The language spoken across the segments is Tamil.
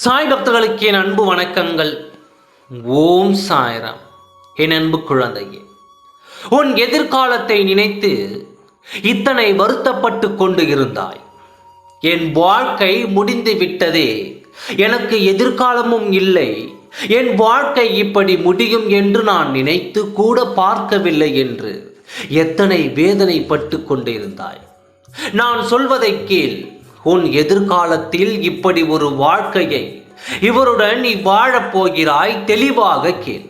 சாய் பக்தர்களுக்கு என் அன்பு வணக்கங்கள். ஓம் சாய்ராம். என் அன்பு குழந்தையே, உன் எதிர்காலத்தை நினைத்து இத்தனை வருத்தப்பட்டு கொண்டு இருந்தாய். என் வாழ்க்கை முடிந்து விட்டதே, எனக்கு எதிர்காலமும் இல்லை, என் வாழ்க்கை இப்படி முடியும் என்று நான் நினைத்து கூட பார்க்கவில்லை என்று எத்தனை வேதனைப்பட்டு கொண்டிருந்தாய். நான் சொல்வதை கேள். உன் எதிர்காலத்தில் இப்படி ஒரு வாழ்க்கையை இவருடன் நீ வாழப்போகிறாய். தெளிவாக கேள்.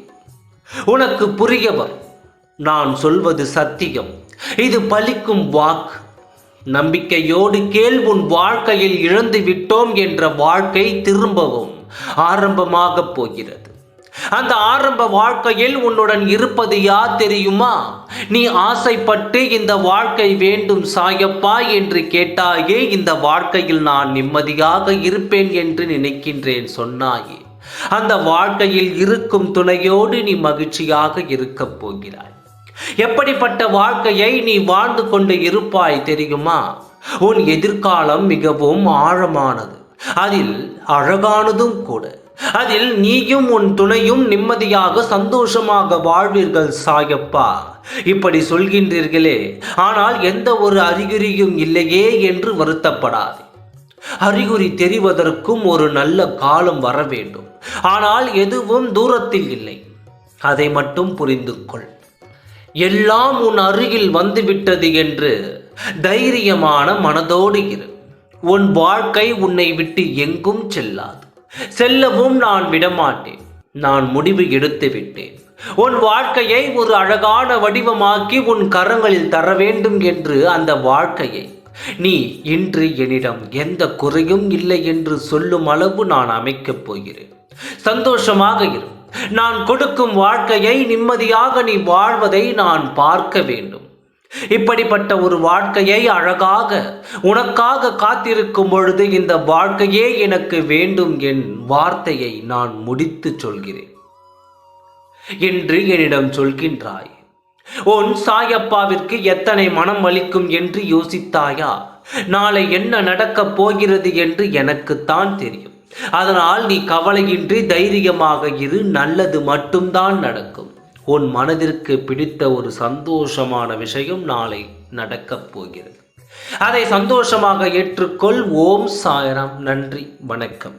உனக்கு புரியவர். நான் சொல்வது சத்தியம். இது பலிக்கும் வாக்கு. நம்பிக்கையோடு கேள். உன் வாழ்க்கையில் இழந்து விட்டோம் என்ற வாழ்க்கை திரும்பவும் ஆரம்பமாக போகிறது. அந்த ஆரம்ப வாழ்க்கையில் உன்னுடன் இருப்பது யார் தெரியுமா? நீ ஆசைப்பட்டு இந்த வாழ்க்கை வேண்டும் சாயப்பா என்று கேட்டாயே, இந்த வாழ்க்கையில் நான் நிம்மதியாக இருப்பேன் என்று நினைக்கின்றேன் சொன்னாயே, அந்த வாழ்க்கையில் இருக்கும் துணையோடு நீ மகிழ்ச்சியாக இருக்கப் போகிறாய். எப்படிப்பட்ட வாழ்க்கையை நீ வாழ்ந்து கொண்டு இருப்பாய் தெரியுமா? உன் எதிர்காலம் மிகவும் ஆழமானது, அதில் அழகானதும் கூட. அதில் நீயும் உன் துணையும் நிம்மதியாக சந்தோஷமாக வாழ்வீர்கள் சாயப்பா. இப்படி சொல்கின்றீர்களே, ஆனால் எந்த ஒரு அறிகுறியும் இல்லையே என்று வருத்தப்படாதே. அறிகுறி தெரிவதற்கும் ஒரு நல்ல காலம் வர வேண்டும். ஆனால் எதுவும் தூரத்தில் இல்லை, அதை மட்டும் புரிந்து கொள். எல்லாம் உன் அருகில் வந்துவிட்டது என்று தைரியமான மனதோடு இரு. உன் வாழ்க்கை உன்னை விட்டு எங்கும் செல்லாது. செல்லவும் நான் விடமாட்டேன். நான் முடிவு எடுத்து விட்டேன். உன் வாழ்க்கையை ஒரு அழகான வடிவமாக்கி உன் கரங்களில் தர வேண்டும் என்று அந்த வாழ்க்கையை நீ இன்று என்னிடம் எந்த குறையும் இல்லை என்று சொல்லும் அளவு நான் அமைக்கப் போகிறேன். சந்தோஷமாக இரு. நான் கொடுக்கும் வாழ்க்கையை நிம்மதியாக நீ வாழ்வதை நான் பார்க்க வேண்டும். இப்படிப்பட்ட ஒரு வாழ்க்கையை அழகாக உனக்காக காத்திருக்கும் பொழுது இந்த வாழ்க்கையே எனக்கு வேண்டும் என் வார்த்தையை நான் முடித்து சொல்கிறேன் என்று என்னிடம் சொல்கின்றாய். உன் சாயப்பாவிற்கு எத்தனை மனம் அளிக்கும் என்று யோசித்தாயா? நாளை என்ன நடக்கப் போகிறது என்று எனக்குத்தான் தெரியும். அதனால் நீ கவலையின்றி தைரியமாக இரு. நல்லது மட்டும்தான் நடக்கும். உன் மனதிற்கு பிடித்த ஒரு சந்தோஷமான விஷயம் நாளை நடக்கப் போகிறது. அதை சந்தோஷமாக ஏற்றுக்கொள். ஓம் சாய்ராம். நன்றி, வணக்கம்.